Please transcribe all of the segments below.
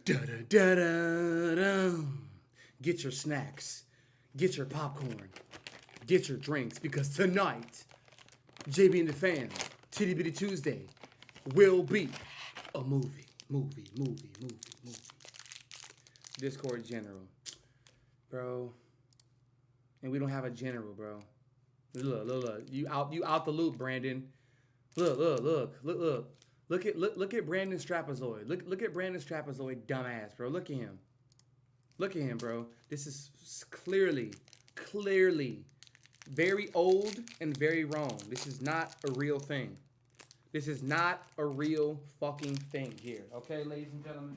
Da-da-da-da-da. Get your snacks. Get your popcorn. Get your drinks, because tonight, JB and the Fam, Titty Bitty Tuesday, will be a movie. Discord general. Bro. And we don't have a general, bro. Look. You out the loop, Brandon. Look. Look at Brandon's trapezoid. Look at Brandon's trapezoid, dumbass, bro. Look at him. Look at him, bro. This is clearly very old and very wrong. This is not a real thing. This is not a real fucking thing here. Okay, ladies and gentlemen?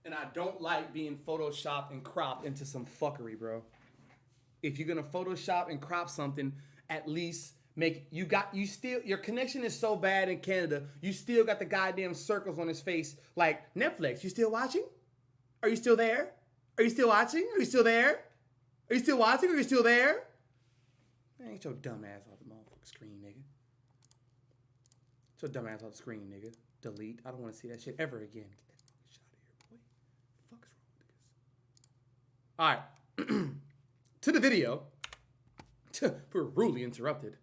And I don't like being photoshopped and cropped into some fuckery, bro. If you're gonna Photoshop and crop something, at least your connection is so bad in Canada, you still got the goddamn circles on his face like Netflix. You still watching? Are you still there? Are you still watching? Are you still there? Are you still watching? Are you still there? Ain't your dumb ass off the motherfucking screen, nigga. Get your dumb ass off the screen, nigga. Delete. I don't want to see that shit ever again. Get that fucking shit out of here, boy. What the fuck is wrong with this? Alright. To the video. We're rudely interrupted.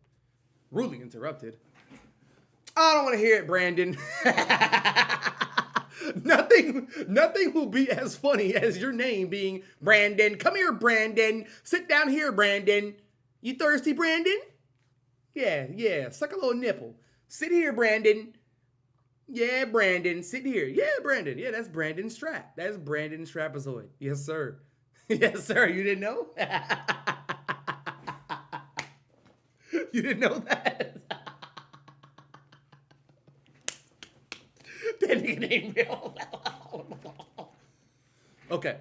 I don't want to hear it, Brandon. Nothing will be as funny as your name being Brandon. Come here, Brandon. Sit down here, Brandon. You thirsty, Brandon? Yeah. Suck a little nipple. Sit here, Brandon. Yeah, Brandon. Sit here. Yeah, Brandon. Yeah, that's Brandon's strap. That's Brandon's trapezoid. Yes, sir. Yes, sir. You didn't know? You didn't know that? That nigga named Bill. Okay.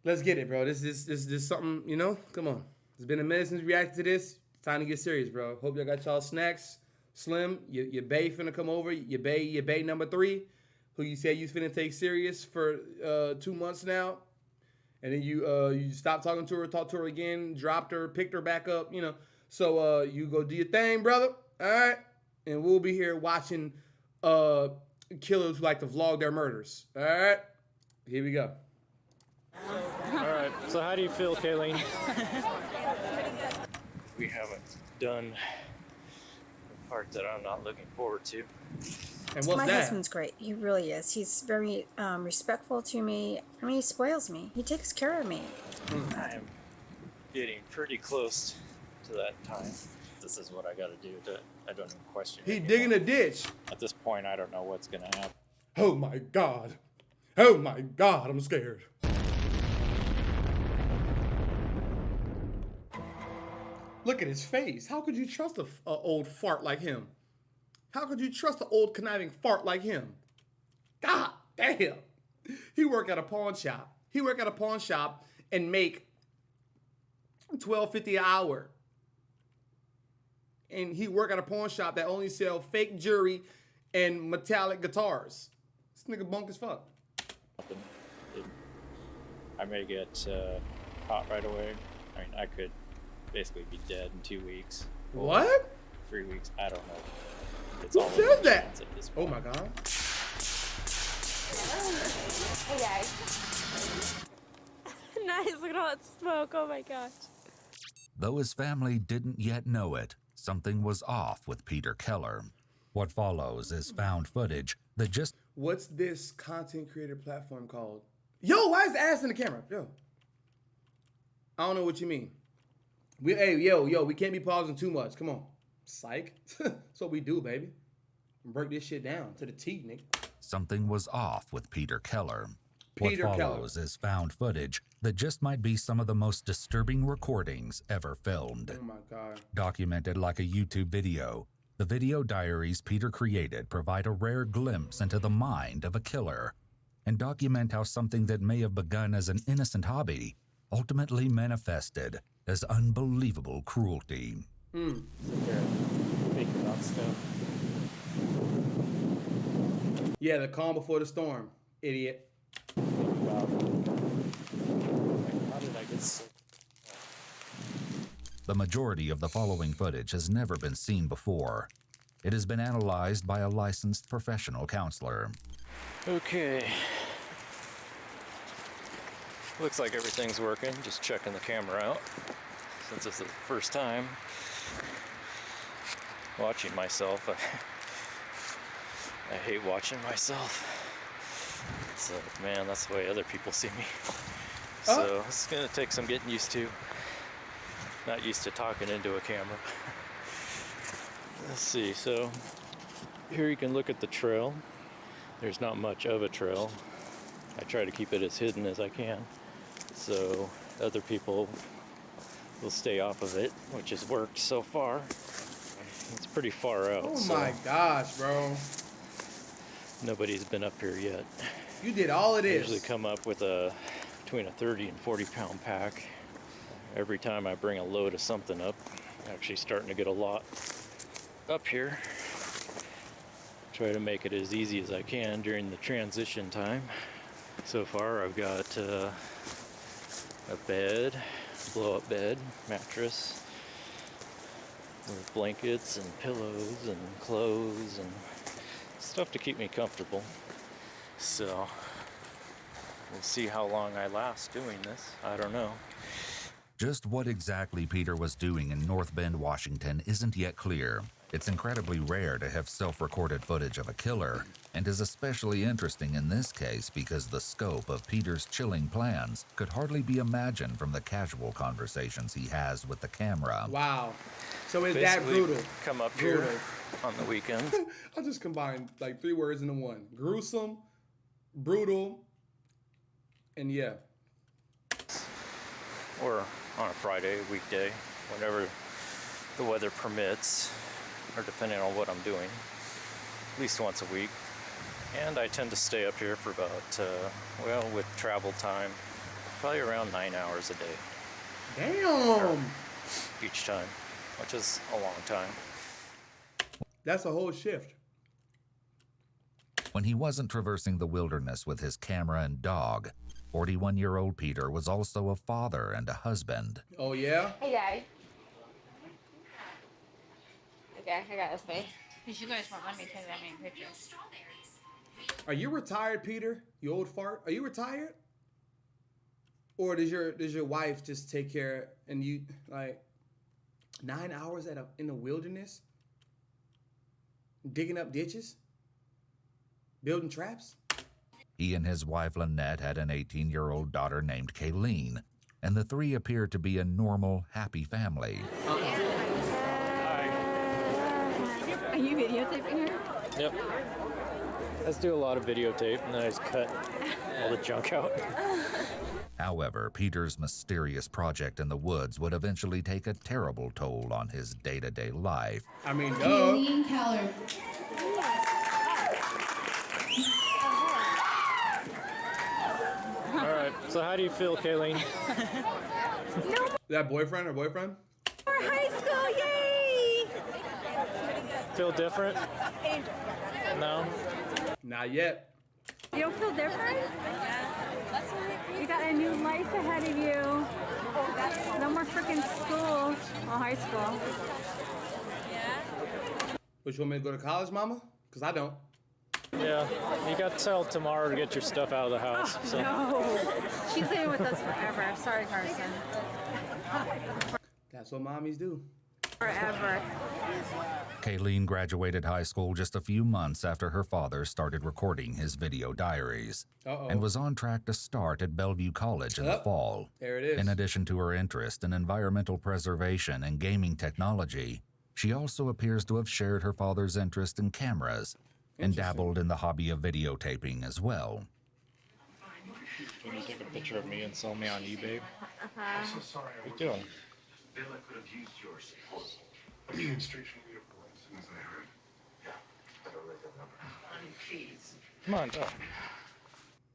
Let's get it, bro. This is something, you know? Come on. It's been a minute since we reacted to this. Time to get serious, bro. Hope y'all got y'all snacks. Slim, your bae finna come over. Your bae number 3, who you said you finna take serious for 2 months now. And then you stopped talking to her, talked to her again, dropped her, picked her back up, you know. So you go do your thing, brother. All right? And we'll be here watching killers who like to vlog their murders. All right? Here we go. All right. So how do you feel, Kayleen? We haven't done the part that I'm not looking forward to. And what's My that? husband's great. He really is. He's very respectful to me. I mean, he spoils me. He takes care of me. I'm getting pretty close to that time. This is what I got to do. I don't even question it. He digging a ditch. At this point, I don't know what's going to happen. Oh my God. Oh my God, I'm scared. Look at his face. How could you trust a old fart like him? How could you trust an old conniving fart like him? God damn. He work at a pawn shop. And make $12.50 an hour. And he work at a pawn shop that only sell fake jewelry and metallic guitars. This nigga bunk as fuck. I may get caught right away. I mean, I could basically be dead in 2 weeks. What? 3 weeks. I don't know. It's Who all says that? at this Oh point. my God. Hey guys. Nice, look at all that smoke. Oh my gosh. Though his family didn't yet know it, something was off with Peter Keller. What follows is found footage that just... What's this content creator platform called? Yo, why is the ass in the camera? Yo. I don't know what you mean. We can't be pausing too much. Come on. Psych. That's what we do, baby. Break this shit down to the T, nigga. Something was off with Peter Keller. Peter what Keller. follows is found footage that just might be some of the most disturbing recordings ever filmed. Oh my God. Documented like a YouTube video, the video diaries Peter created provide a rare glimpse into the mind of a killer and document how something that may have begun as an innocent hobby ultimately manifested as unbelievable cruelty. Sit there and think about stuff. Yeah, the calm before the storm, idiot. Think about, how did I get sick? The majority of the following footage has never been seen before. It has been analyzed by a licensed professional counselor. Okay. Looks like everything's working. Just checking the camera out. Since it's the first time watching myself, I hate watching myself. It's like, man, that's the way other people see me. So it's gonna take some getting used to. Not used to talking into a camera. Let's see, so here you can look at the trail. There's not much of a trail. I try to keep it as hidden as I can, so other people will stay off of it, which has worked so far. It's pretty far out. Oh so my gosh, bro. nobody's been up here yet. You did all of I this. usually come up with between a 30 and 40 pound pack. Every time I bring a load of something up, I'm actually starting to get a lot up here. Try to make it as easy as I can during the transition time. So far I've got a bed, blow-up bed, mattress, with blankets and pillows and clothes and stuff to keep me comfortable. So we'll see how long I last doing this. I don't know. Just what exactly Peter was doing in North Bend, Washington isn't yet clear. It's incredibly rare to have self-recorded footage of a killer, and is especially interesting in this case because the scope of Peter's chilling plans could hardly be imagined from the casual conversations he has with the camera. Wow. So is that Basically, brutal? come up Brutal. here on the weekend. I just combined like 3 words into one. Gruesome, brutal, and yeah. Or on a Friday, weekday, whenever the weather permits, or depending on what I'm doing, at least once a week. And I tend to stay up here for about, well, with travel time, probably around 9 hours a day. Damn. Each time, which is a long time. That's a whole shift. When he wasn't traversing the wilderness with his camera and dog, 41-year-old Peter was also a father and a husband. Oh yeah? Hey, Dad. Okay, I got this way. Because you guys won't let me take that many pictures. Are you retired, Peter? You old fart? Are you retired? Or does your wife just take care and you like 9 hours in the wilderness? Digging up ditches? Building traps? He and his wife Lynette had an 18-year-old daughter named Kayleen, and the three appeared to be a normal, happy family. Are you videotaping her? Yep. Let's do a lot of videotape, and then I just cut all the junk out. However, Peter's mysterious project in the woods would eventually take a terrible toll on his day-to-day life. I mean, duh. Kayleen Keller. All right, so how do you feel, Kayleen? That boyfriend or boyfriend? For high school, yay! Feel different? No? Not yet. You don't feel different? You got a new life ahead of you. No more freaking school. Well, high school. But you want me to go to college, mama? Because I don't. Yeah, you got till tomorrow to get your stuff out of the house. So. No. She's living with us forever. Sorry, Carson. That's what mommies do. Forever. Kayleen graduated high school just a few months after her father started recording his video diaries, and was on track to start at Bellevue College in the fall. There it is. In addition to her interest in environmental preservation and gaming technology, she also appears to have shared her father's interest in cameras and dabbled in the hobby of videotaping as well. Can you take a picture of me and sell me on eBay? What are you doing? Bill, I could have used your support. I came straight from the airport as soon as I heard. Yeah, I don't like that number. Honey, please. Come on, talk.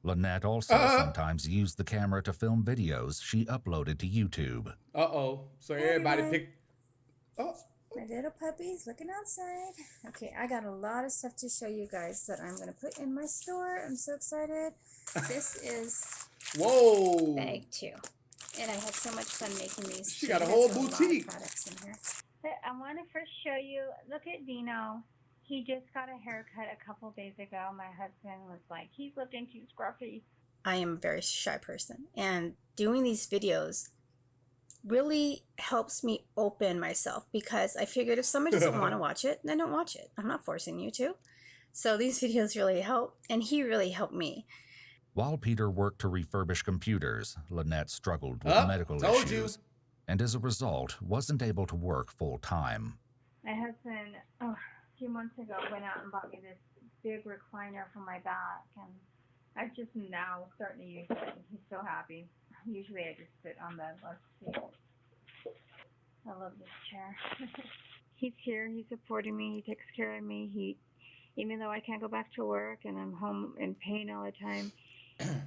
Lynette also sometimes used the camera to film videos she uploaded to YouTube. So everybody picked. My little puppy's looking outside. Okay, I got a lot of stuff to show you guys that I'm going to put in my store. I'm so excited. This is Whoa. bag 2. And I had so much fun making these. She got a whole There's lot of boutique. products in here. I want to first show you. Look at Dino. He just got a haircut a couple days ago. My husband was like, he's looking too scruffy. I am a very shy person, and doing these videos really helps me open myself, because I figured if somebody doesn't want to watch it, then don't watch it. I'm not forcing you to. So these videos really help, and he really helped me. While Peter worked to refurbish computers, Lynette struggled with medical issues, and as a result, wasn't able to work full-time. My husband, a few months ago, went out and bought me this big recliner for my back, and I'm just now starting to use it. He's so happy. Usually I just sit on the left seat. I love this chair. He's here. He's supporting me. He takes care of me. Even though I can't go back to work and I'm home in pain all the time,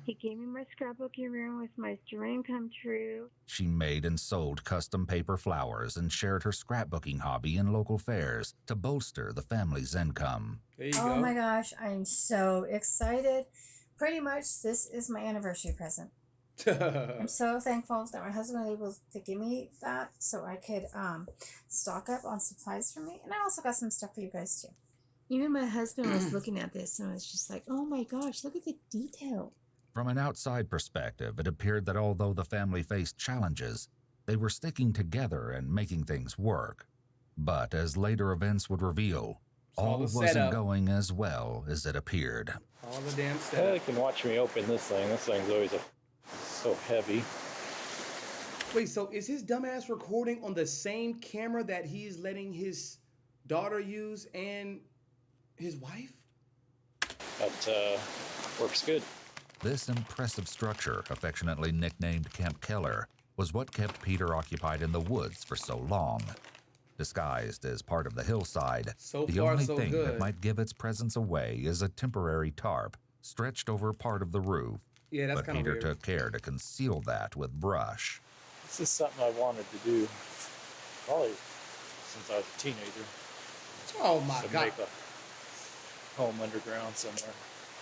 he gave me my scrapbooking room with my dream come true. She made and sold custom paper flowers and shared her scrapbooking hobby in local fairs to bolster the family's income. There you Oh go. my gosh, I'm so excited. Pretty much this is my anniversary present. I'm so thankful that my husband was able to give me that so I could stock up on supplies for me. And I also got some stuff for you guys too. Even my husband was looking at this and was just like, oh my gosh, look at the detail. From an outside perspective, it appeared that although the family faced challenges, they were sticking together and making things work. But as later events would reveal, all wasn't going as well as it appeared. All the damn setup. You can watch me open this thing. This thing's always so heavy. Wait, so is his dumbass recording on the same camera that he's letting his daughter use and his wife? That works good. This impressive structure, affectionately nicknamed Camp Keller, was what kept Peter occupied in the woods for so long. Disguised as part of the hillside, the only thing that might give its presence away is a temporary tarp stretched over part of the roof. Yeah, that's but kind of Peter weird. took care to conceal that with brush. This is something I wanted to do probably since I was a teenager. Oh my God. Make a home underground somewhere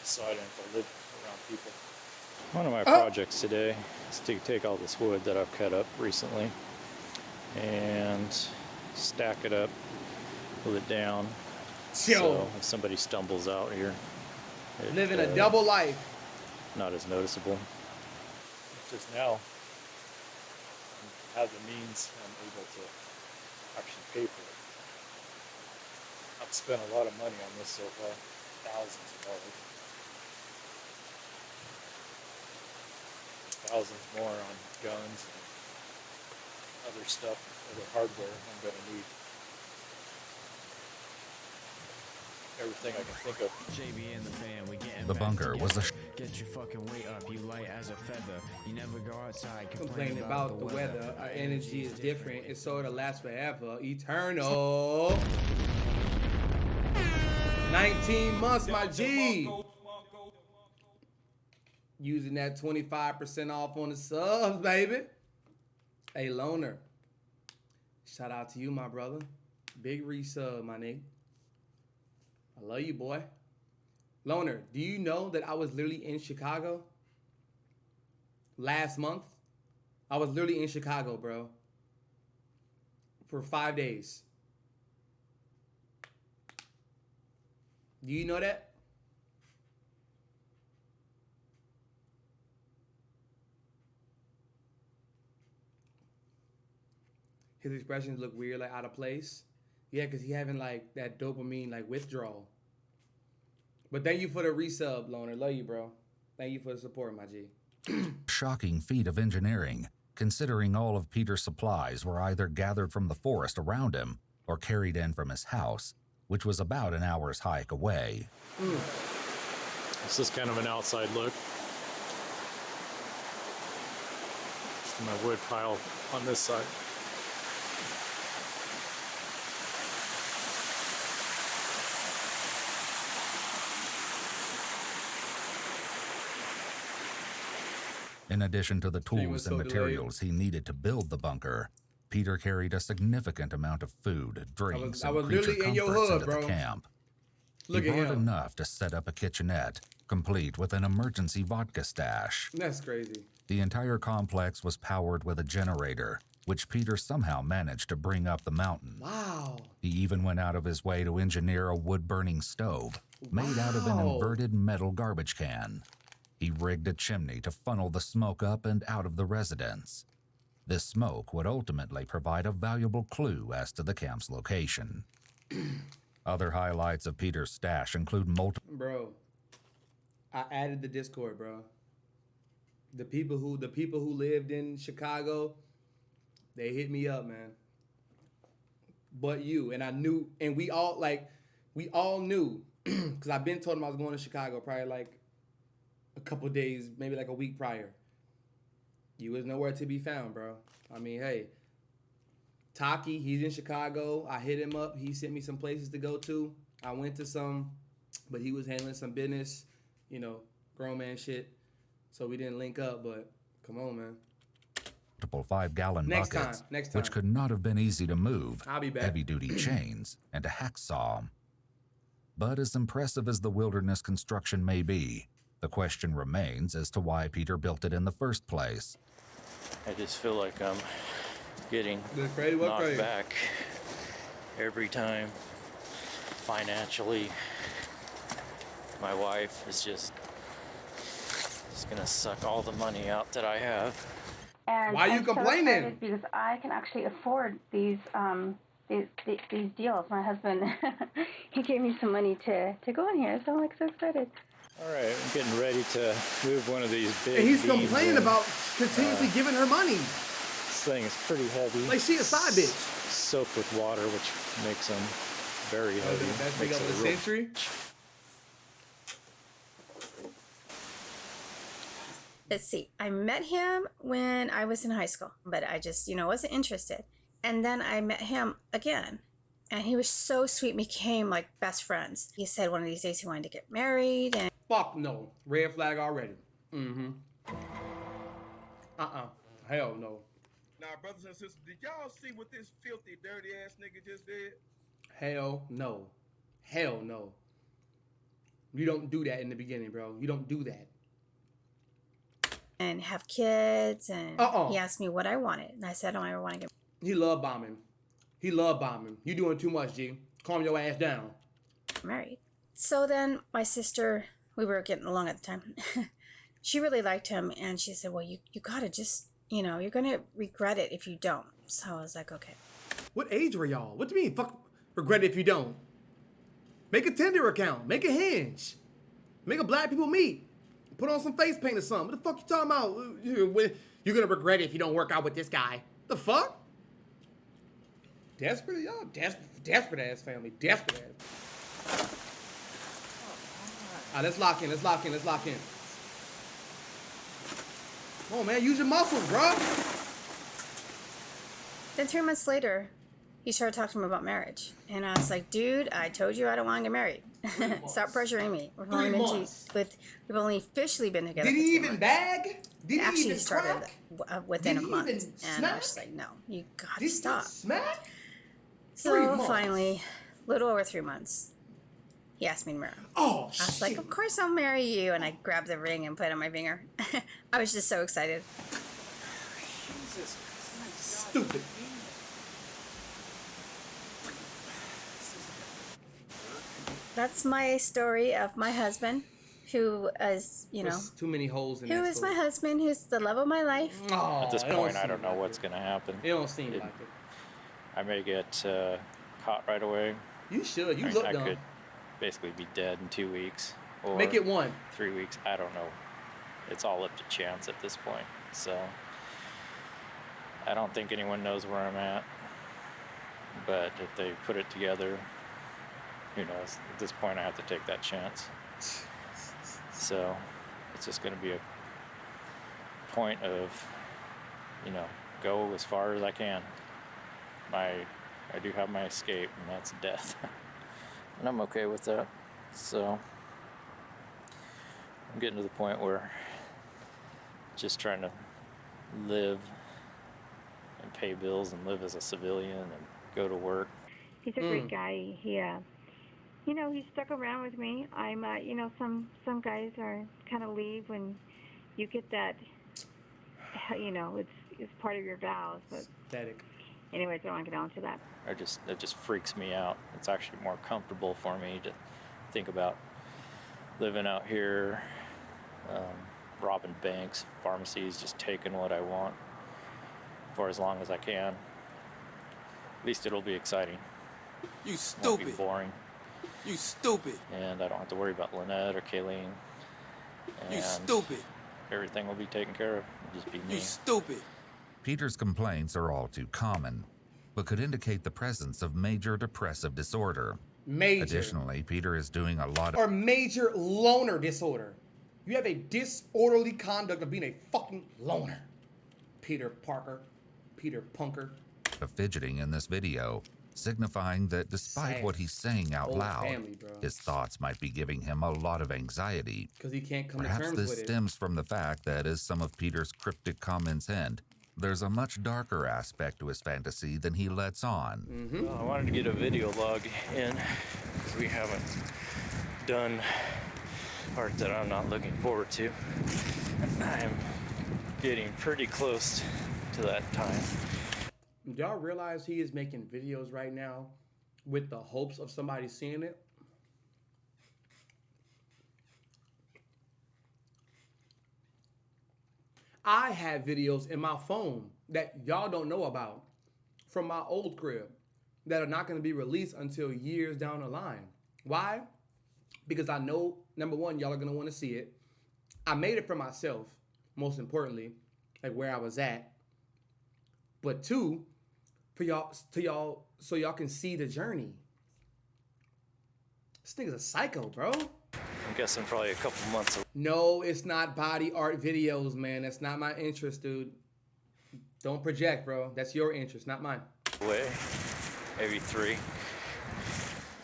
so I didn't have to live around people. One of my projects today is to take all this wood that I've cut up recently and stack it up, pull it down. So if somebody stumbles out here, living a double life. Not as noticeable. It's just now I have the means and I'm able to actually pay for it. I've spent a lot of money on this so far, thousands of dollars. Thousands more on guns and other stuff, other hardware I'm going to need. Everything I can think of. JB and the fam, we getting The bunker was a get your fucking weight up, you light as a feather. You never go outside complaining about the weather. Our energy is different. It's so to last forever. Eternal. 19 months, my G. Using that 25% off on the subs, baby. Hey, Loner. Shout out to you, my brother. Big resub, my nigga. I love you, boy. Loner, do you know that I was literally in Chicago last month? I was literally in Chicago, bro, for 5 days. Do you know that? His expressions look weird, like out of place. Yeah, because he having like that dopamine like withdrawal. But thank you for the resub, Loner. Love you, bro. Thank you for the support, my G. shocking feat of engineering, considering all of Peter's supplies were either gathered from the forest around him or carried in from his house, which was about an hour's hike away. This is kind of an outside look. My wood pile on this side. In addition to the tools and materials he needed to build the bunker, Peter carried a significant amount of food, drinks, and creature comforts into the camp. He brought enough to set up a kitchenette, complete with an emergency vodka stash. That's crazy. The entire complex was powered with a generator, which Peter somehow managed to bring up the mountain. Wow. He even went out of his way to engineer a wood-burning stove made out of an Wow. inverted metal garbage can. He rigged a chimney to funnel the smoke up and out of the residence. This smoke would ultimately provide a valuable clue as to the camp's location. Other highlights of Peter's stash include multiple... Bro, I added the Discord, bro. The people who lived in Chicago, they hit me up, man. But you, and I knew, and we all knew, because I've been told them I was going to Chicago probably like a couple days, maybe like a week prior. You was nowhere to be found, bro. I mean, hey, Taki, he's in Chicago. I hit him up. He sent me some places to go to. I went to some, but he was handling some business, grown man shit. So we didn't link up, but come on, man. Multiple 5-gallon buckets, Next time. which could not have been easy to move, I'll be back. heavy-duty chains, and a hacksaw. But as impressive as the wilderness construction may be, the question remains as to why Peter built it in the first place. I just feel like I'm getting crazy, knocked back every time financially. My wife is just gonna suck all the money out that I have. And why are you complaining? So because I can actually afford these deals. My husband, he gave me some money to go in here, so I'm like so excited. All right, I'm getting ready to move one of these big. And he's beams complaining in. about continuously giving her money. This thing is pretty heavy. Like she a side bitch. Soaked with water, which makes them very heavy. The best thing Makes of it the real- century. Let's see. I met him when I was in high school, but I just, wasn't interested. And then I met him again, and he was so sweet. Became like best friends. He said one of these days he wanted to get married, and Fuck no. Red flag already. Hell no. Now, brothers and sisters, did y'all see what this filthy, dirty ass nigga just did? Hell no. Hell no. You don't do that in the beginning, bro. You don't do that. and have kids. And he asked me what I wanted, and I said, "I don't want to get He love bombing. He love bombing. You doing too much, G. Calm your ass down. married." So then my sister, we were getting along at the time. She really liked him, and she said, "Well, you gotta just, you're gonna regret it if you don't." So I was like, "Okay." What age were y'all? What do you mean? Fuck, regret it if you don't. Make a Tinder account. Make a Hinge. Make a Black People Meet. Put on some face paint or something. What the fuck you talking about? You're gonna regret it if you don't work out with this guy. The fuck? Desperate, y'all. Desperate ass family. Desperate ass. All right, let's lock in. Come on, man. Use your muscles, bro. Then 3 months later, he started talking to me about marriage. And I was like, "Dude, I told you I don't want to get married. Stop pressuring me. We've only officially been together. Did for he 2 even months." bag? Did Actually, he even started crack? within Did a he month. even And I was smack? just like, "No, you gotta Did stop." he smack? 3 So months. finally, a little over 3 months, he asked me to marry him. Oh, I was like, "Of course I'll marry you." And I grabbed the ring and put it on my finger. I was just so excited. Jesus. Stupid. That's my story of my husband, who is, There's too many holes in who that is my story. husband, who's the love of my life. Oh, At this it point, I seem don't know like what's it. going to happen. It don't seem like it. I may get caught right away. You should. You I mean, look I dumb. could basically be dead in 2 weeks. Or Make it 1. 3 weeks. I don't know. It's all up to chance at this point. So I don't think anyone knows where I'm at. But if they put it together, who knows? At this point, I have to take that chance. So it's just going to be a point of, go as far as I can. I do have my escape, and that's death. And I'm okay with that. So I'm getting to the point where just trying to live and pay bills and live as a civilian and go to work. He's a great guy. He he stuck around with me. I'm, some guys are kind of leave when you get that, it's is part of your vows. But Static. anyways, I don't want to get on to that. It just freaks me out. It's actually more comfortable for me to think about living out here, robbing banks, pharmacies, just taking what I want for as long as I can. At least it'll be exciting. You It won't stupid. be boring. You stupid. And I don't have to worry about Lynette or Kayleen. You And stupid. everything will be taken care of. It'll just be me. You stupid. Peter's complaints are all too common, but could indicate the presence of major depressive disorder. Major. Additionally, Peter is doing a lot Or major loner disorder. You have a disorderly conduct of being a fucking loner. Peter Parker. Peter Punker. of fidgeting in this video, signifying that despite Sad. what he's saying out Whole loud, family, bro. his thoughts might be giving him a lot of anxiety. Because he can't come to Perhaps terms this with it. stems from the fact that, as some of Peter's cryptic comments hint, there's a much darker aspect to his fantasy than he lets on. Well, I wanted to get a video log in because we haven't done part that I'm not looking forward to. I'm getting pretty close to that time. Do y'all realize he is making videos right now with the hopes of somebody seeing it? I have videos in my phone that y'all don't know about from my old crib that are not going to be released until years down the line. Why? Because I know, number one, y'all are going to want to see it. I made it for myself, most importantly, like where I was at. But two, for y'all, so y'all can see the journey. This nigga's a psycho, bro. I'm guessing probably a couple months No, it's not body art videos, man. That's not my interest, dude. Don't project, bro. That's your interest, not mine. away, maybe 3.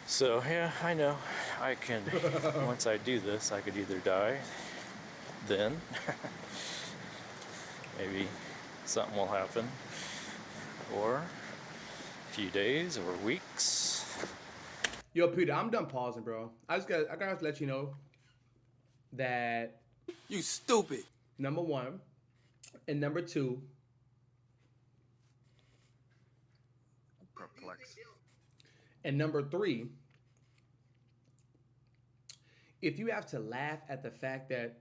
So yeah, I know I can, once I do this, I could either die, then maybe something will happen, or a few days or weeks. Yo, Peter, I'm done pausing, bro. I gotta let you know that You stupid. number one and number two, Perplexed. and number three, if you have to laugh at the fact that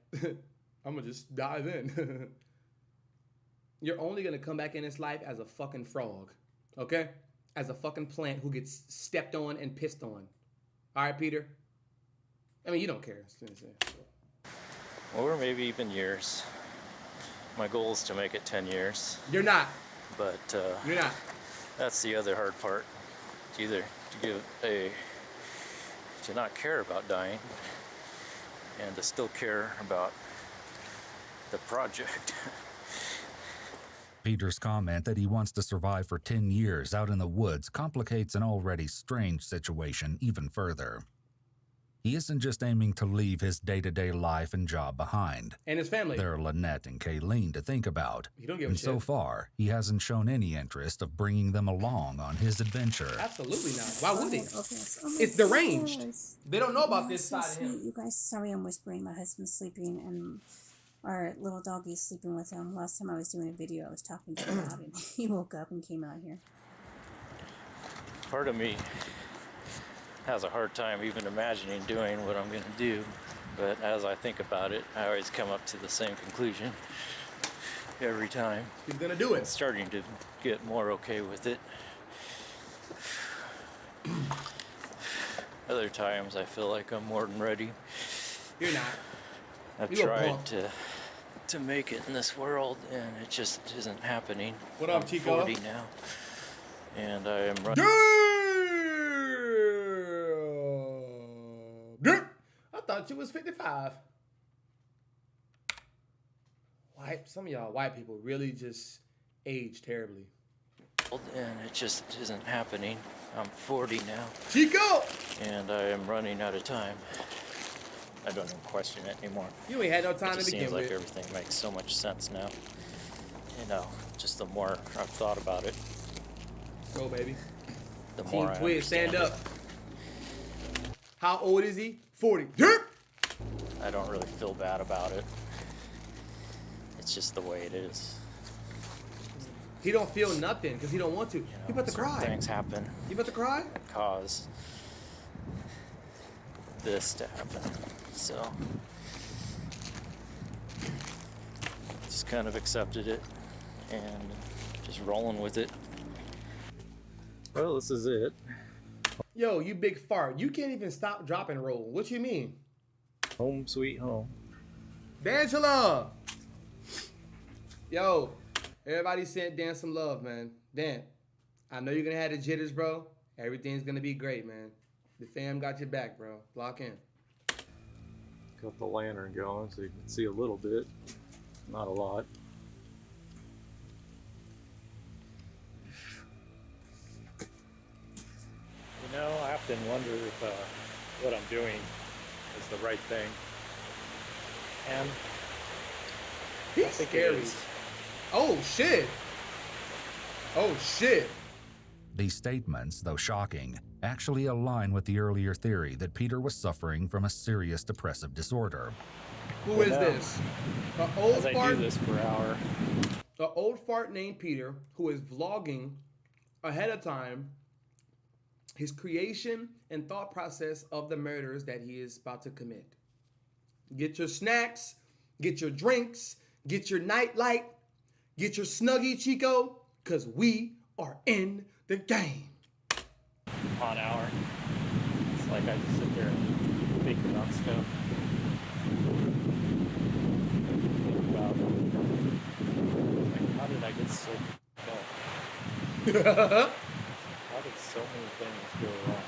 I'm gonna just dive in, you're only gonna come back in this life as a fucking frog, okay? As a fucking plant who gets stepped on and pissed on. All right, Peter? I mean, you don't care. Or maybe even years. My goal is to make it 10 years, You're not. but You're not. that's the other hard part. It's either to not care about dying and to still care about the project. Peter's comment that he wants to survive for 10 years out in the woods complicates an already strange situation even further. He isn't just aiming to leave his day-to-day life and job behind. And his family. There are Lynette and Kayleen to think about. You don't give a And shit. so far, he hasn't shown any interest of bringing them along on his adventure. Absolutely not. Why would he? Oh my It's deranged. goodness. They don't know about Oh, this so side of him. sweet. You guys, sorry I'm whispering. My husband's sleeping and our little doggy's sleeping with him. Last time I was doing a video, I was talking to him about it. He woke up and came out here. Part of me has a hard time even imagining doing what I'm going to do, but as I think about it, I always come up to the same conclusion every time. He's gonna do I'm it. starting to get more okay with it. Other times I feel like I'm more than ready. You're not. I've You a tried punk. to make it in this world, and it just isn't happening. What up, I'm Chico? 40 now, and I am running. Damn! I thought you was 55. Some of y'all white people really just age terribly. And it just isn't happening. I'm 40 now, Chico! and I am running out of time. I don't even question it anymore. You ain't had no time It to just begin seems like with. everything makes so much sense now. You know, just the more I've thought about it, Go, baby. the Team more I Twitch, stand understand up. How old is he? 40. it. I don't really feel bad about it. It's just the way it is. He don't feel nothing because he don't want to. You know, He about to certain cry. things happen You about to cry? and cause this to happen. So just kind of accepted it and just rolling with it. Well, this is it. Yo, you big fart. You can't even stop, drop, and roll. What you mean? Home sweet home. D'Angelo! Yo, everybody sent Dan some love, man. Dan, I know you're going to have the jitters, bro. Everything's going to be great, man. The fam got your back, bro. Lock in. Got the lantern going so you can see a little bit. Not a lot. You know, I often wonder if what I'm doing is the right thing. And I He's think scary. it is. Oh, shit. Oh, shit. These statements, though shocking, actually align with the earlier theory that Peter was suffering from a serious depressive disorder. Who is this? An old As I fart. do this per hour. An old fart named Peter who is vlogging ahead of time his creation and thought process of the murders that he is about to commit. Get your snacks, get your drinks, get your nightlight, get your Snuggie, Chico, because we are in the game. On hour. It's like I just sit there and think about stuff. Think about, like, how did I get so fucked up? How did so many things go wrong?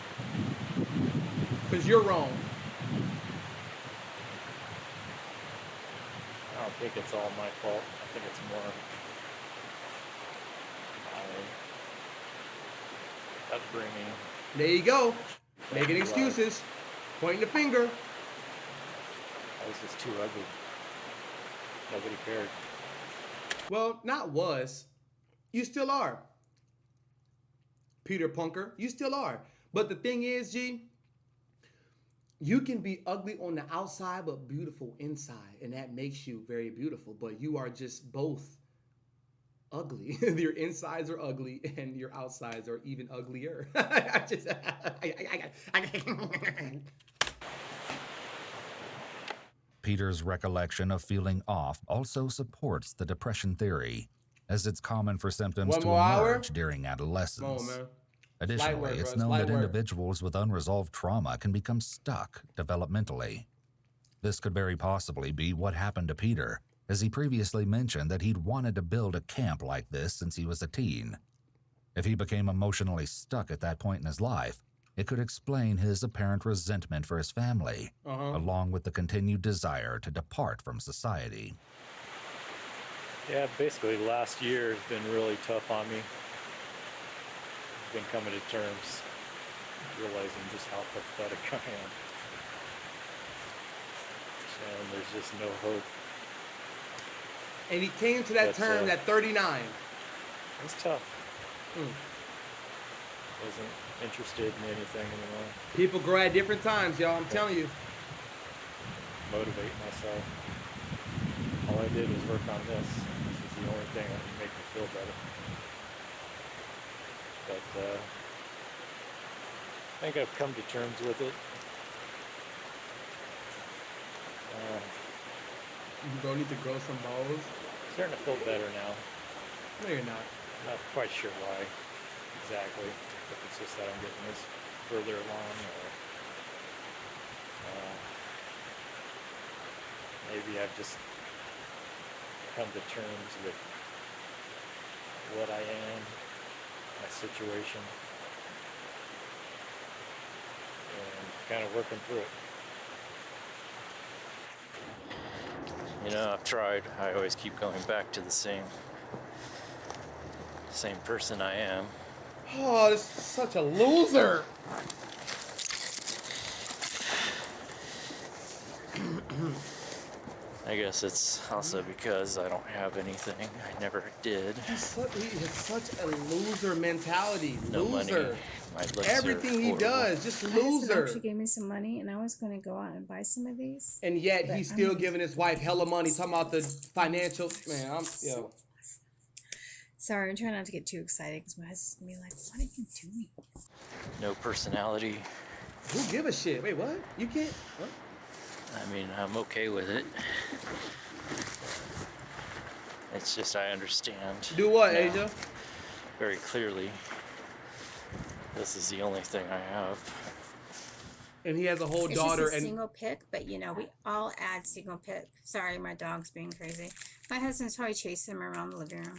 Because you're wrong. I don't think it's all my fault. I think it's more my upbringing. There you go. Making excuses. Pointing the finger. I was just too ugly. Nobody cared. Well, not was. You still are. Peter Punker, you still are. But the thing is, G, you can be ugly on the outside but beautiful inside, and that makes you very beautiful. But you are just both ugly. Your insides are ugly, and your outsides are even uglier. Peter's recollection of feeling off also supports the depression theory, as it's common for symptoms One to more hour? emerge during adolescence. Come on, man. Additionally, Light work, bro. it's It's known light that work. individuals with unresolved trauma can become stuck developmentally. This could very possibly be what happened to Peter, as he previously mentioned that he'd wanted to build a camp like this since he was a teen. If he became emotionally stuck at that point in his life, it could explain his apparent resentment for his family, along with the continued desire to depart from society. Yeah, basically last year has been really tough on me. Been coming to terms, realizing just how pathetic I am. And there's just no hope. And he came to that That's, term at 39. It's tough. Wasn't interested in anything anymore. People grow at different times, y'all. I'm telling you. Motivate myself. All I did was work on this. This is the only thing that can make me feel better. But I think I've come to terms with it. You don't need to grow some balls. Starting to feel better now. No, you're not. Not quite sure why exactly. If it's just that I'm getting this further along, or maybe I've just come to terms with what I am, my situation, and kind of working through it. You know, I've tried. I always keep going back to the same person I am. Oh, this is such a loser. I guess it's also because I don't have anything. I never did. He has such a loser mentality. No Loser. money. My looks Everything are he horrible. does, just My husband loser. actually gave me some money, and I was going to go out and buy some of these. And yet But he's I still mean- giving his wife hella money, talking about the financial. Man, yo. Sorry, I'm trying not to get too excited because my husband's gonna be like, "What are you doing?" No personality. Who give a shit? Wait, what? You can't? What? I mean, I'm okay with it. It's just I understand. Do what, now Asia? Very clearly. This is the only thing I have. And he has a whole It's daughter just a and single pic, but you know, we all add single pic. Sorry, my dog's being crazy. My husband's probably chasing him around the living room.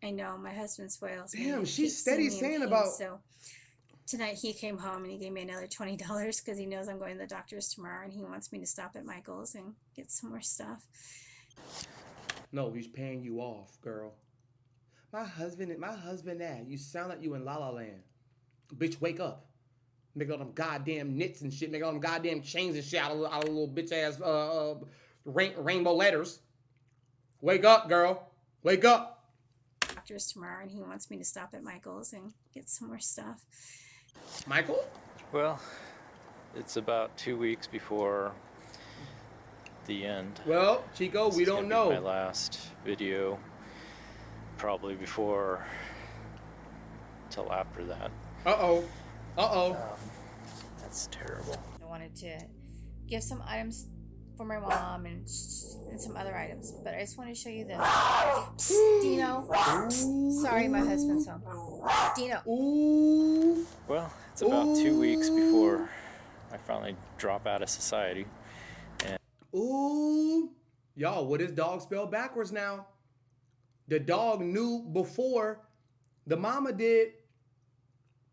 I know, my husband spoils me. damn, He she's keeps steady seeing me in saying pain, about. so tonight he came home and he gave me another $20 because he knows I'm going to the doctor's tomorrow and he wants me to stop at Michael's and get some more stuff. No, he's paying you off, girl. My husband, that. You sound like you in La La Land. Bitch, wake up. Make all them goddamn knits and shit. Make all them goddamn chains and shit out of little bitch ass rainbow letters. Wake up, girl. Wake up. Doctor's tomorrow and he wants me to stop at Michael's and get some more stuff. Michael? Well, it's about 2 weeks before the end. Well, Chico, we don't know. My last video, probably before, till after that. That's terrible. I wanted to give some items for my mom and some other items, but I just want to show you this. Psst, Dino. Sorry, my husband's home. Dino. Well, it's about 2 weeks before I finally drop out of society. And Ooh. Y'all, what is dog spelled backwards now? The dog knew before the mama did.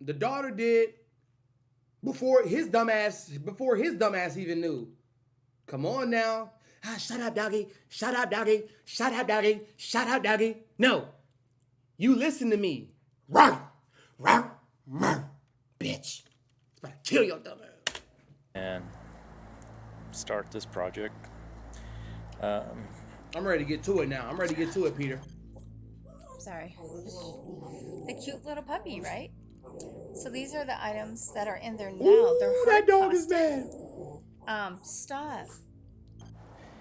The daughter did. Before his dumbass even knew. Come on now. Ah, shut up, doggy. Shut up, doggy. Shut up, doggy. Shut up, doggy. No. You listen to me. Run. Run. Run. Bitch. I'm gonna kill your dumbass. And start this project. I'm ready to get to it now. I'm ready to get to it, Peter. Sorry. The cute little puppy, right? So these are the items that are in there now. Ooh, they're that dog is mad. Stop.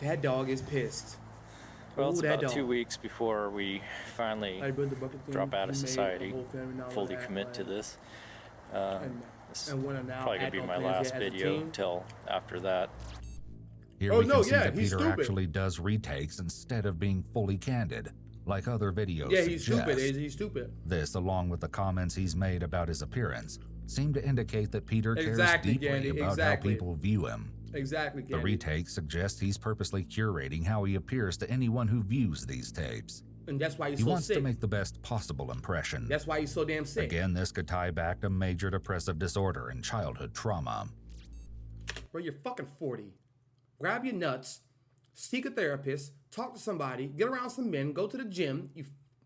That dog is pissed. Well, it's Ooh, that about dog. 2 weeks before we finally drop out of society, fully commit to this. This is probably going to be my last video till after that. Here we can see that Peter actually does retakes instead of being fully candid, like other videos Yeah, he's suggest. stupid. He's stupid. This, along with the comments he's made about his appearance, seem to indicate that Peter cares Exactly, deeply Candy, about exactly. how people view him. Exactly, The Candy. retake suggests he's purposely curating how he appears to anyone who views these tapes. And that's why he's He so wants sick. to make the best possible impression. That's why he's so damn sick. Again, this could tie back to major depressive disorder and childhood trauma. Bro, you're fucking 40. Grab your nuts, seek a therapist, talk to somebody, get around some men, go to the gym.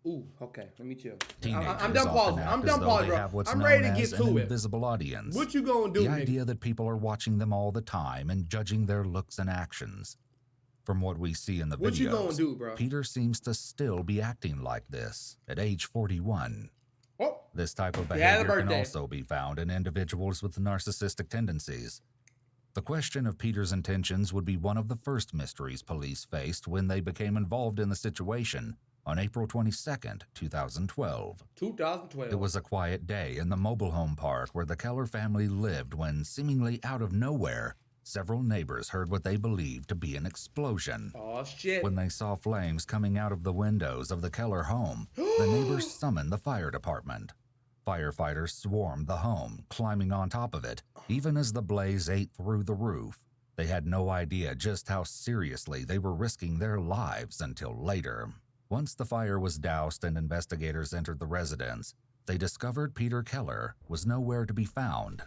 Ooh, okay, let me chill. I'm done pausing. I'm done pausing, bro. I'm ready to get to an it. Invisible audience. What you gonna do, The nigga? idea that people are watching them all the time and judging their looks and actions. From what we see in the What videos, you gonna do, bro? Peter seems to still be acting like this at age 41. Oh, this type of he had a behavior can birthday. also be found in individuals with narcissistic tendencies. The question of Peter's intentions would be one of the first mysteries police faced when they became involved in the situation on April 22nd, 2012. 2012. It was a quiet day in the mobile home park where the Keller family lived when, seemingly out of nowhere, several neighbors heard what they believed to be an explosion. Oh, shit. When they saw flames coming out of the windows of the Keller home, the neighbors summoned the fire department. Firefighters swarmed the home, climbing on top of it, even as the blaze ate through the roof. They had no idea just how seriously they were risking their lives until later. Once the fire was doused and investigators entered the residence, they discovered Peter Keller was nowhere to be found.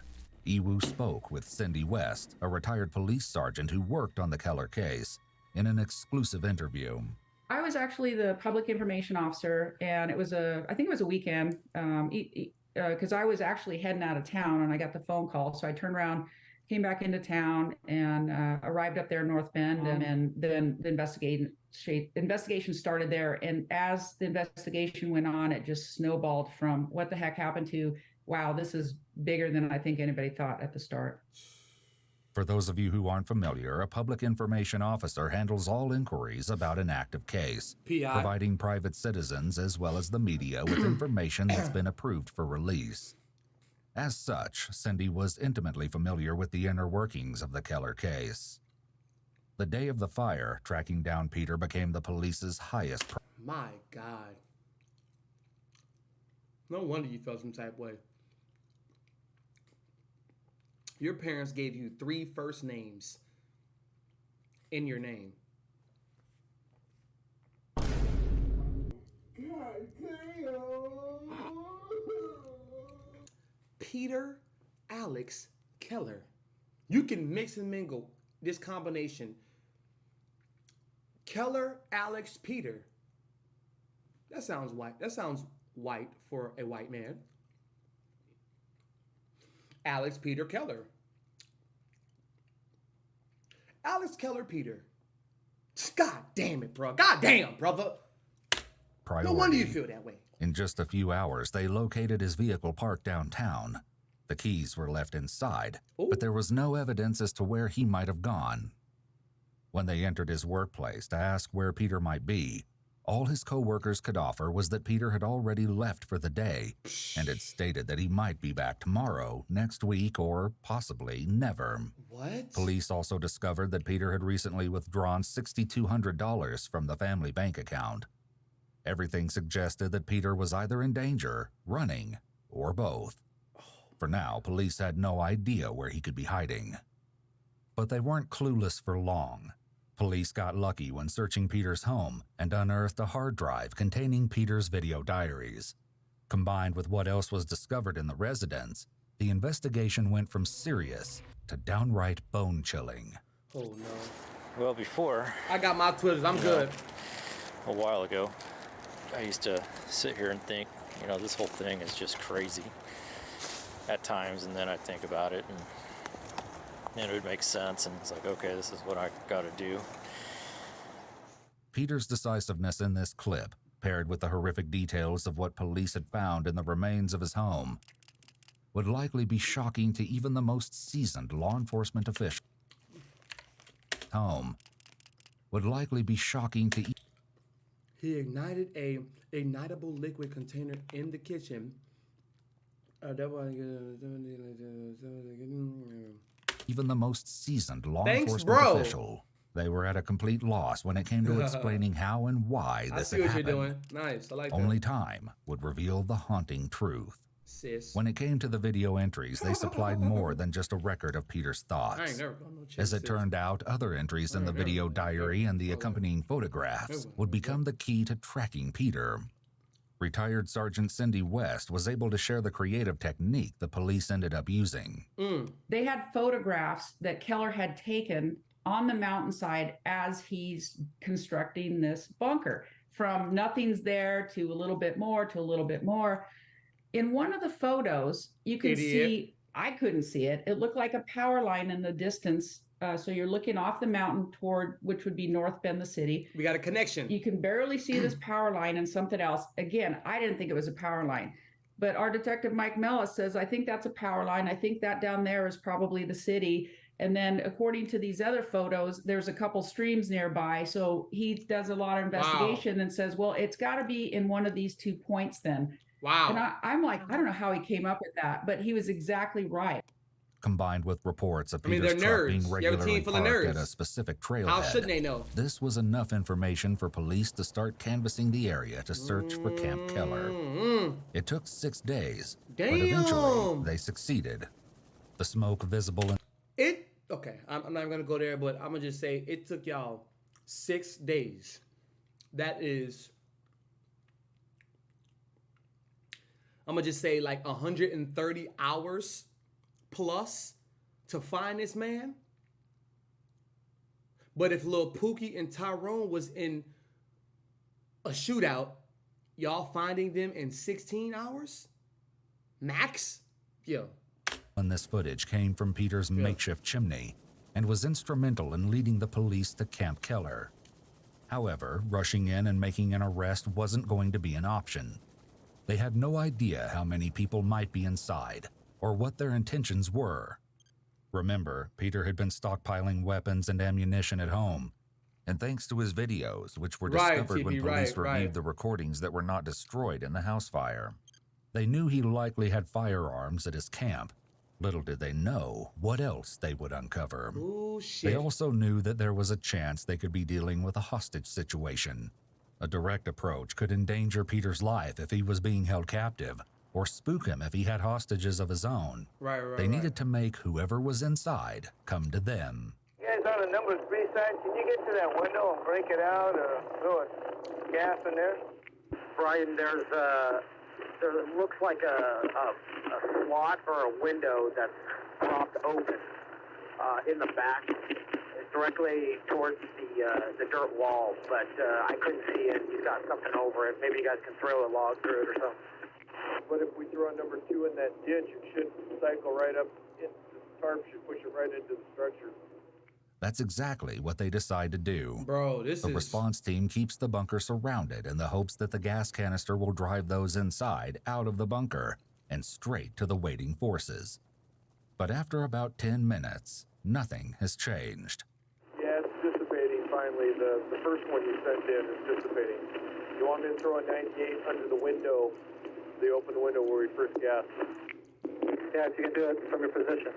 Iwu spoke with Cindy West, a retired police sergeant who worked on the Keller case, in an exclusive interview. I was actually the public information officer, and I think it was a weekend, because I was actually heading out of town, and I got the phone call. So I turned around, came back into town, and arrived up there in North Bend, and then the investigation started there. And as the investigation went on, it just snowballed from what the heck happened to, wow, this is bigger than I think anybody thought at the start. For those of you who aren't familiar, a public information officer handles all inquiries about an active case, PI. providing private citizens as well as the media with information that's been approved for release. As such, Cindy was intimately familiar with the inner workings of the Keller case. The day of the fire, tracking down Peter became the police's highest priority. My God. No wonder you felt some type of way. Your parents gave you 3 first names in your name. Peter Alex Keller. You can mix and mingle this combination. Keller, Alex, Peter. That sounds white. That sounds white for a white man. Alex, Peter, Keller. Alex, Keller, Peter. God damn it, bro. God damn, brother. No wonder you feel that way. In just a few hours, they located his vehicle parked downtown. The keys were left inside, but there was no evidence as to where he might have gone. When they entered his workplace to ask where Peter might be, all his co-workers could offer was that Peter had already left for the day and had stated that he might be back tomorrow, next week, or possibly never. What? Police also discovered that Peter had recently withdrawn $6,200 from the family bank account. Everything suggested that Peter was either in danger, running, or both. For now, police had no idea where he could be hiding. But they weren't clueless for long. Police got lucky when searching Peter's home and unearthed a hard drive containing Peter's video diaries. Combined with what else was discovered in the residence, the investigation went from serious to downright bone-chilling. Oh, no. Well, before... I got my Twitters. I'm good. A while ago, I used to sit here and think, you know, this whole thing is just crazy at times, and then I'd think about it, and it would make sense, and it's like, okay, this is what I gotta do. Peter's decisiveness in this clip, paired with the horrific details of what police had found in the remains of his home, would likely be shocking to even the most seasoned law enforcement official. He ignited a ignitable liquid container in the kitchen. Even the most seasoned law Thanks, enforcement bro. official. They were at a complete loss when it came to explaining how and why I this see had what happened. you're doing. Nice. I like Only that. time would reveal the haunting truth. Sis. When it came to the video entries, they supplied more than just a record of Peter's I thoughts. ain't never gonna no chase As it sis. turned out, other entries in the video diary and the accompanying photographs would become the key to tracking Peter. Retired Sergeant Cindy West was able to share the creative technique the police ended up using. They had photographs that Keller had taken on the mountainside as he's constructing this bunker, from nothing's there to a little bit more to a little bit more. In one of the photos, you can see, I couldn't see it. It looked like a power line in the distance. So you're looking off the mountain toward, which would be North Bend, the city. We got a connection. You can barely see this power line and something else. Again, I didn't think it was a power line. But our detective, Mike Mellis, says, I think that's a power line. I think that down there is probably the city. And then according to these other photos, there's a couple streams nearby. So he does a lot of investigation and says, well, it's got to be in one of these 2 points then. Wow. And I'm like, I don't know how he came up with that, but he was exactly right. Combined with reports of I mean, Peter's they're truck being nerds. You have a regularly team full of parked at nerds. a specific trailhead. How shouldn't they know? This was enough information for police to start canvassing the area to search for Camp Keller. It took 6 days, but eventually they succeeded. The smoke visible in... Okay, I'm not even going to go there, but I'm going to just say it took y'all 6 days. That is... I'm going to just say like 130 hours plus to find this man. But if Lil Pookie and Tyrone was in a shootout, y'all finding them in 16 hours? Max? Yo. And this footage came from Peter's makeshift chimney and was instrumental in leading the police to Camp Keller. However, rushing in and making an arrest wasn't going to be an option. They had no idea how many people might be inside or what their intentions were. Remember, Peter had been stockpiling weapons and ammunition at home, and thanks to his videos, which were Right, discovered when TP, police right. reviewed the recordings that were not destroyed in the house fire, they knew he likely had firearms at his camp. Little did they know what else they would uncover. Ooh, shit. They also knew that there was a chance they could be dealing with a hostage situation. A direct approach could endanger Peter's life if he was being held captive, or spook him if he had hostages of his own. Right. They needed to make whoever was inside come to them. You guys on a number 3 side, can you get to that window and break it out or throw a gas in there? Brian, there looks like a slot or a window that's propped open in the back, directly towards the dirt wall, but I couldn't see it. He's got something over it. Maybe you guys can throw a log through it or something. But if we throw a number 2 in that ditch, it should cycle right up into the tarp, should push it right into the structure. That's exactly what they decide to do. Bro, The response team keeps the bunker surrounded in the hopes that the gas canister will drive those inside out of the bunker and straight to the waiting forces. But after about 10 minutes, nothing has changed. Yeah, it's dissipating finally. The first one you sent in is dissipating. You want me to throw a 98 under the window, the open window where we first gassed? Yeah, if you can do it from your position.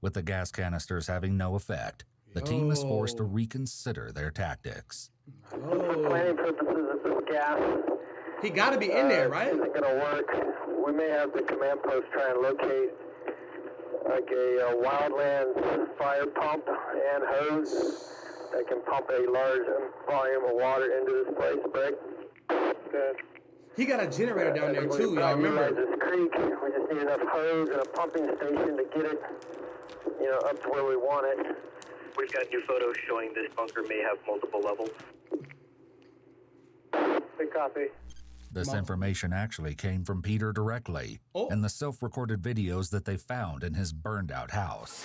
With the gas canisters having no effect, the team is forced to reconsider their tactics. For planning purposes, if this gas... He got to be in there, right? Isn't going to work. We may have the command post try and locate like a wildlands fire pump and hose that can pump a large volume of water into this place, Break. He got a generator down there too, y'all remember? This creek, we just need enough hose and a pumping station to get it, up to where we want it. We've got new photos showing this bunker may have multiple levels. Big copy. This information actually came from Peter directly, and the self-recorded videos that they found in his burned-out house.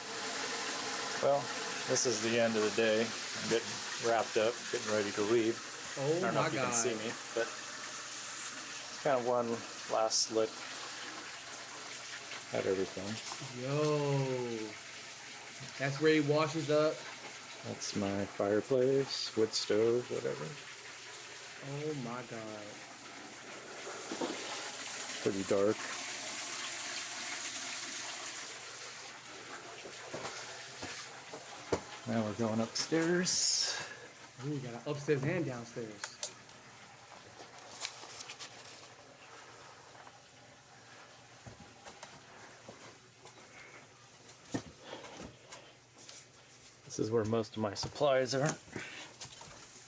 Well, this is the end of the day. I'm getting wrapped up, getting ready to leave. I don't know if you can see me, but it's kind of one last look at everything. Yo, that's where he washes up. That's my fireplace, wood stove, whatever. Oh my God. Pretty dark. Now we're going upstairs. Ooh, we got an upstairs and downstairs. This is where most of my supplies are.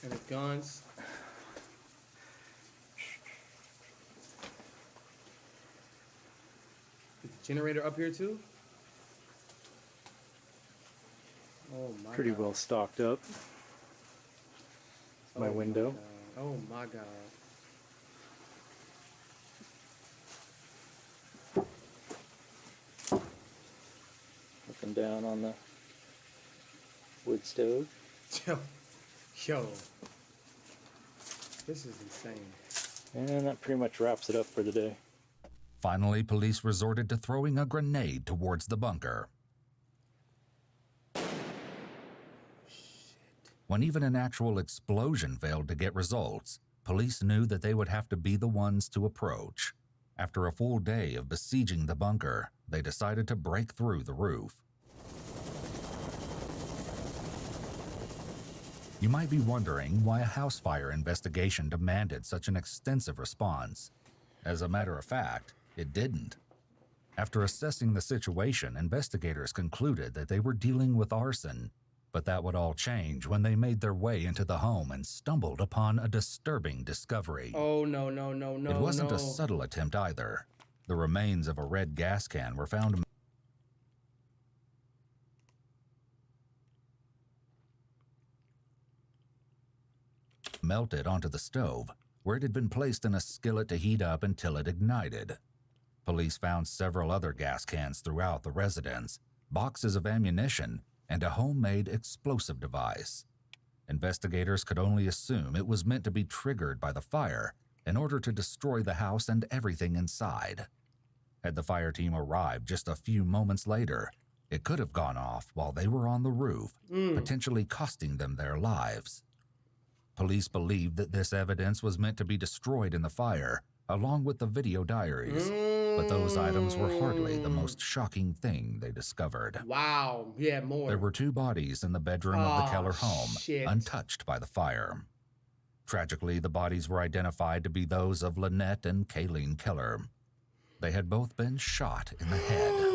And his guns. Is the generator up here too? Oh my Pretty God. well stocked up. My window. Oh my God. Up and down on the wood stove. Yo. This is insane. And that pretty much wraps it up for the day. Finally, police resorted to throwing a grenade towards the bunker. When even an actual explosion failed to get results, police knew that they would have to be the ones to approach. After a full day of besieging the bunker, they decided to break through the roof. You might be wondering why a house fire investigation demanded such an extensive response. As a matter of fact, it didn't. After assessing the situation, investigators concluded that they were dealing with arson, but that would all change when they made their way into the home and stumbled upon a disturbing discovery. Oh, no. It wasn't a subtle attempt either. The remains of a red gas can were found melted onto the stove, where it had been placed in a skillet to heat up until it ignited. Police found several other gas cans throughout the residence, boxes of ammunition, and a homemade explosive device. Investigators could only assume it was meant to be triggered by the fire in order to destroy the house and everything inside. Had the fire team arrived just a few moments later, It could have gone off while they were on the roof, potentially costing them their lives. Police believe that this evidence was meant to be destroyed in the fire, along with the video diaries. But those items were hardly the most shocking thing they discovered. Wow, yeah, more. There were 2 bodies in the bedroom of the Keller home, shit. untouched by the fire. Tragically, the bodies were identified to be those of Lynette and Kayleen Keller. They had both been shot in the head.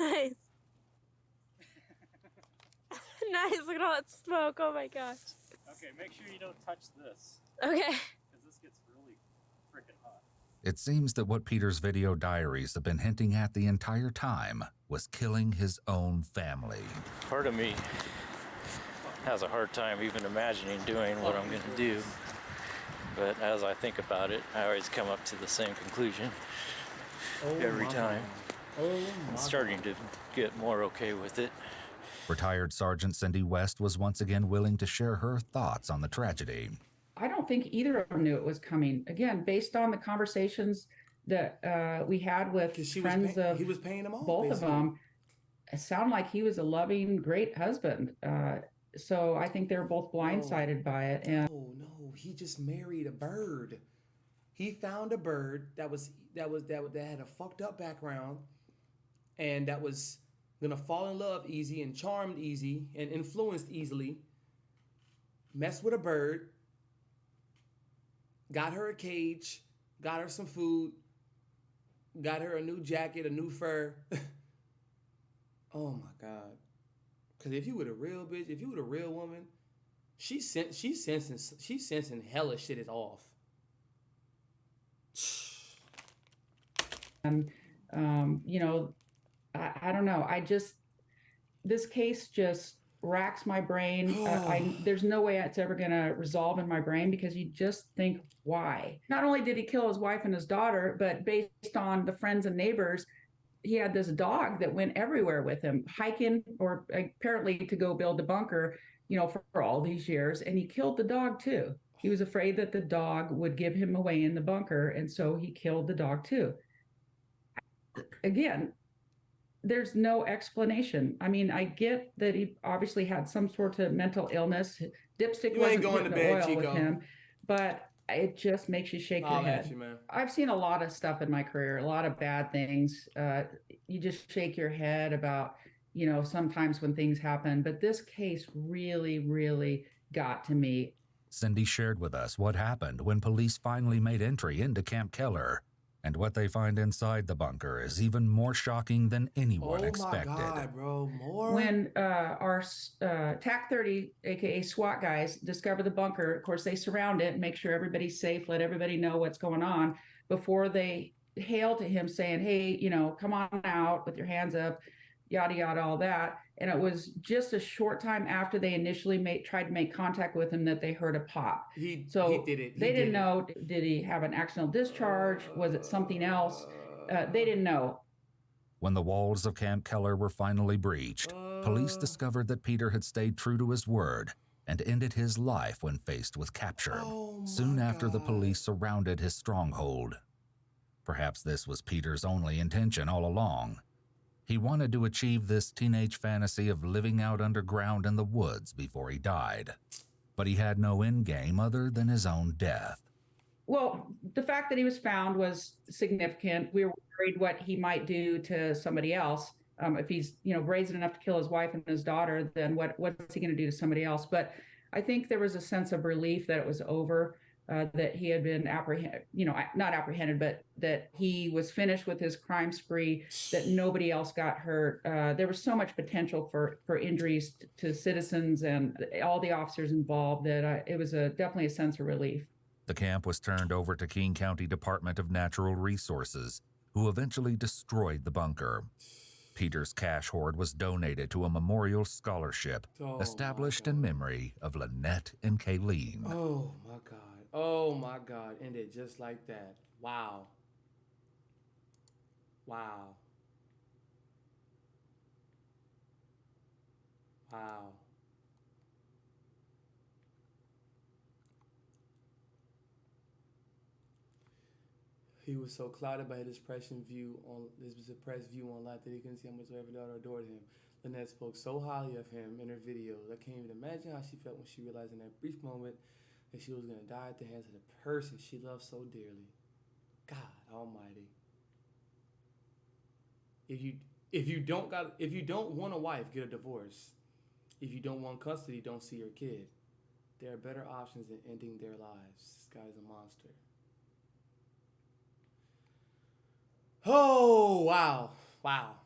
Nice. Nice, look at all that smoke. Oh my gosh. Okay, make sure you don't touch this. Okay. Because this gets really freaking hot. It seems that what Peter's video diaries have been hinting at the entire time was killing his own family. Part of me has a hard time even imagining doing what I'm going to do. But as I think about it, I always come up to the same conclusion every time. I'm starting to get more okay with it. Retired Sergeant Cindy West was once again willing to share her thoughts on the tragedy. I don't think either of them knew it was coming. Again, based on the conversations that we had with friends of he was paying them off, both basically. of them, it sounded like he was a loving, great husband. So I think they're both blindsided by it. And No, he just married a bird. He found a bird that had a fucked up background, and that was gonna fall in love easy and charmed easy and influenced easily. Messed with a bird. Got her a cage. Got her some food. Got her a new jacket, a new fur. Oh my God. Because if you were a real bitch, if you were a real woman, she's sensing hella shit is off. And, you know, I don't know. This case just racks my brain. There's no way it's ever going to resolve in my brain because you just think, why? Not only did he kill his wife and his daughter, but based on the friends and neighbors, he had this dog that went everywhere with him, hiking or apparently to go build a bunker, you know, for all these years. And he killed the dog too. He was afraid that the dog would give him away in the bunker. And so he killed the dog too. Again, there's no explanation. I mean, I get that he obviously had some sort of mental illness. Dipstick wasn't going to putting bed, oil Chico. with him, but it just makes you shake your head. You, man. I've seen a lot of stuff in my career, a lot of bad things. You just shake your head about, you know, sometimes when things happen. But this case really, really got to me. Cindy shared with us what happened when police finally made entry into Camp Keller. And what they find inside the bunker is even more shocking than anyone expected. Oh my God, bro, more? When our TAC 30, aka SWAT guys, discover the bunker, of course, they surround it and make sure everybody's safe, let everybody know what's going on before they hail to him saying, hey, you know, come on out with your hands up, yada, yada, all that. And it was just a short time after they initially tried to make contact with him that they heard a pop. He did it. They didn't know, did he have an accidental discharge? Was it something else? They didn't know. When the walls of Camp Keller were finally breached, police discovered that Peter had stayed true to his word and ended his life when faced with capture, soon after the police surrounded his stronghold. Perhaps this was Peter's only intention all along. He wanted to achieve this teenage fantasy of living out underground in the woods before he died. But he had no end game other than his own death. Well, the fact that he was found was significant. We were worried what he might do to somebody else. If he's, you know, brazen enough to kill his wife and his daughter, then what's he going to do to somebody else? But I think there was a sense of relief that it was over. That he had been not apprehended, but that he was finished with his crime spree, that nobody else got hurt. There was so much potential for injuries to citizens and all the officers involved that it was definitely a sense of relief. The camp was turned over to King County Department of Natural Resources, who eventually destroyed the bunker. Peter's cash hoard was donated to a memorial scholarship established in memory of Lynette and Kayleen. Oh my God. Oh my God. Ended just like that. Wow. Wow. Wow. He was so clouded by his depressed view on life that he couldn't see how much every daughter adored him. Lynette spoke so highly of him in her videos. I can't even imagine how she felt when she realized in that brief moment that she was going to die at the hands of the person she loved so dearly. God Almighty. If you don't want a wife, get a divorce. If you don't want custody, don't see your kid. There are better options than ending their lives. This guy's a monster. Oh, wow. Wow.